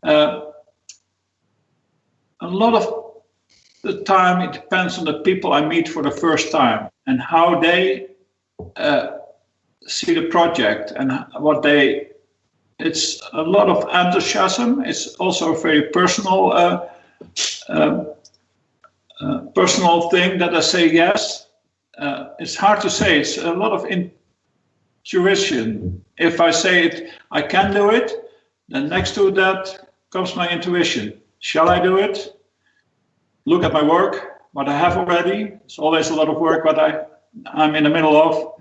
A lot of the time it depends on the people I meet for the first time and how they see the project and what they. It's a lot of enthusiasm. It's also a very personal personal thing that I say yes. It's hard to say. It's a lot of intuition. If I say it, I can do it, then next to that comes my intuition. Shall I do it? Look at my work, what I have already. It's always a lot of work, what I'm in the middle of.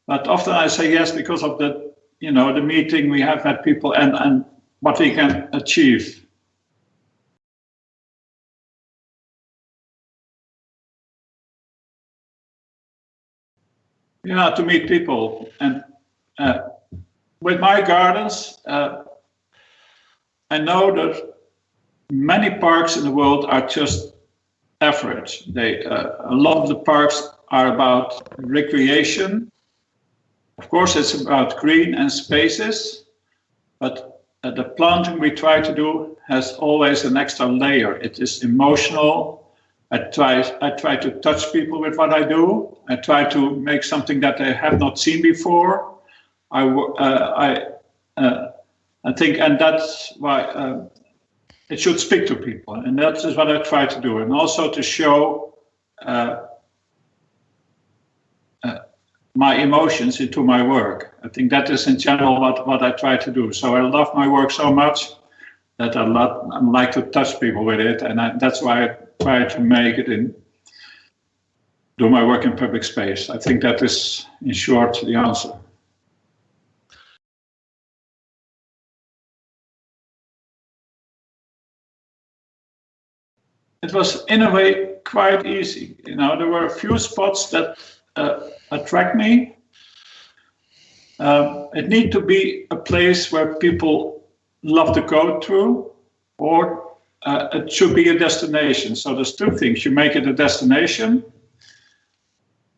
But often I say yes because of the meeting we have had people and what we can achieve. Yeah, to meet people. And with my gardens, I know that many parks in the world are just average. A lot of the parks are about recreation. Of course, it's about green and spaces, but the planting we try to do has always an extra layer. It is emotional. I try to touch people with what I do. I try to make something that they have not seen before. I think, and that's why it should speak to people, and that is what I try to do, and also to show my emotions into my work. I think that is in general what I try to do. So I love my work so much that I like to touch people with it, and that's why I try to make it do my work in public space. I think that is, in short, the answer. It was, in a way, quite easy. There were a few spots that attract me. It needs to be a place where people love to go to, or it should be a destination. So there's two things. You make it a destination,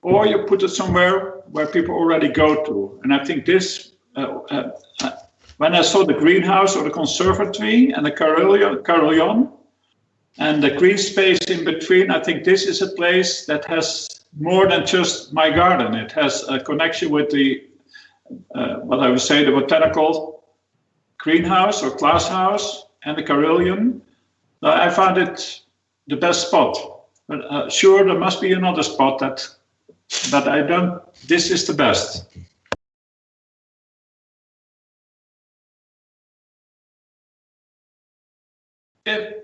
or you put it somewhere where people already go to. And I think this, when I saw the greenhouse or the conservatory and the carillon and the green space in between, I think this is a place that has more than just my garden. It has a connection with the, what I would say, the botanical greenhouse or glasshouse and the carillon. I found it the best spot. But sure, there must be another spot that I don't. This is the best. If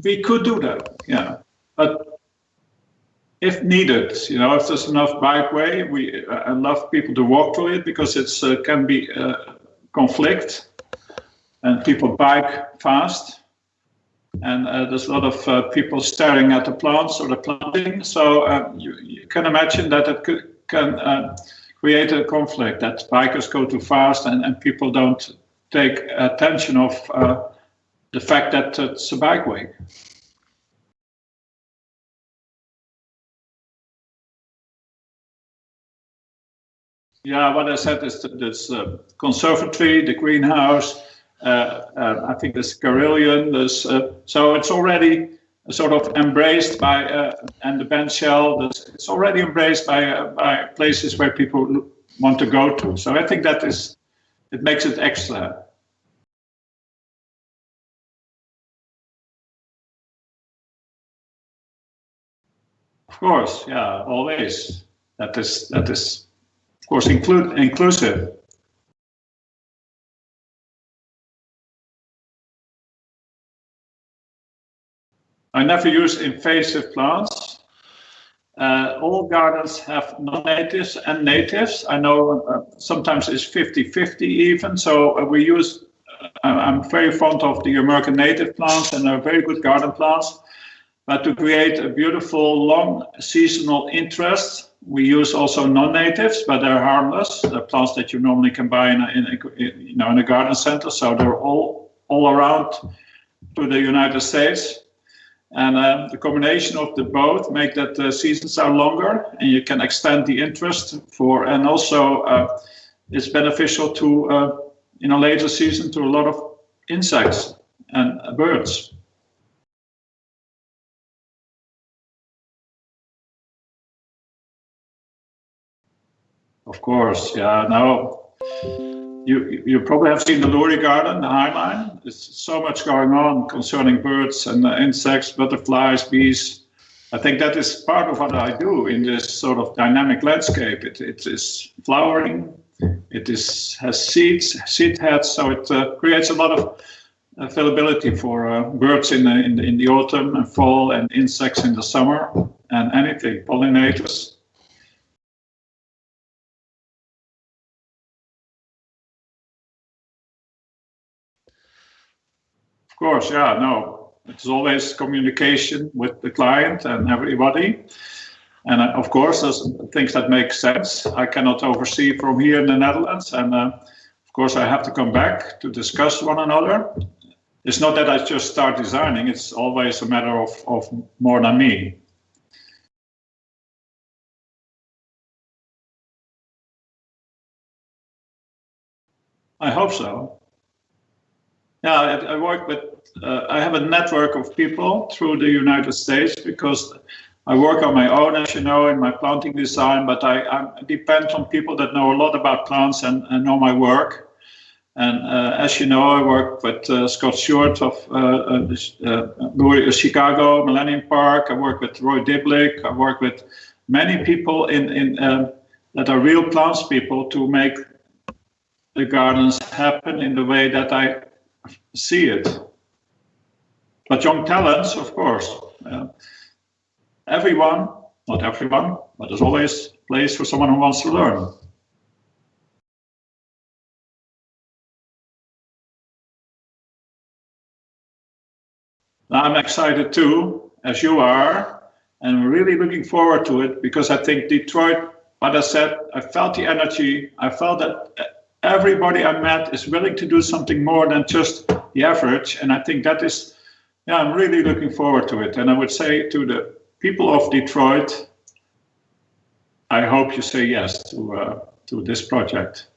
we could do that, yeah. But if needed, if there's enough bikeway, I love people to walk through it because it can be conflict, and people bike fast, and there's a lot of people staring at the plants or the planting. So you can imagine that it can create a conflict, that bikers go too fast and people don't take attention of the fact that it's a bikeway. Yeah, what I said is this conservatory, the greenhouse, I think there's carillon, so it's already sort of embraced by, and the bench shell, it's already embraced by places where people want to go to. So I think it makes it extra. Of course, yeah, always. That is, of course, inclusive. I never use invasive plants. All gardens have non-natives and natives. I know sometimes it's 50-50 even. So we use. I'm very fond of the American native plants, and they're very good garden plants. But to create a beautiful, long seasonal interest, we use also non-natives, but they're harmless. They're plants that you normally can buy in a garden center. So they're all around to the United States. And the combination of the both make that the seasons are longer, and you can extend the interest and also it's beneficial to in a later season to a lot of insects. and birds. Of course, yeah. Now, you probably have seen the Lory Garden, the Highline. There's so much going on concerning birds and insects, butterflies, bees. I think that is part of what I do in this sort of dynamic landscape. It is flowering, has seeds, seed heads, so it creates a lot of availability for birds in the autumn and fall, and insects in the summer, and anything, pollinators. Of course, yeah, no, it's always communication with the client and everybody. And of course, there's things that make sense. I cannot oversee from here in the Netherlands. And of course, I have to come back to discuss one another. It's not that I just start designing, it's always a matter of more than me. I hope so. Yeah, I work with, I have a network of people through the United States because I work on my own, as you know, in my planting design, but I depend on people that know a lot about plants and know my work. And as you know, I work with Scott Stewart of Chicago, Millennium Park. I work with Roy Diblick. I work with many people that are real plants people to make the gardens happen in the way that I see it. But young talents, of course. Everyone, not everyone, but there's always a place for someone who wants to learn. I'm excited too, as you are, and really looking forward to it because I think Detroit, what I said, I felt the energy. I felt that everybody I met is willing to do something more than just the average. And I think that is, yeah, I'm really looking forward to it. And I would say to the people of Detroit, I hope you say yes to this project.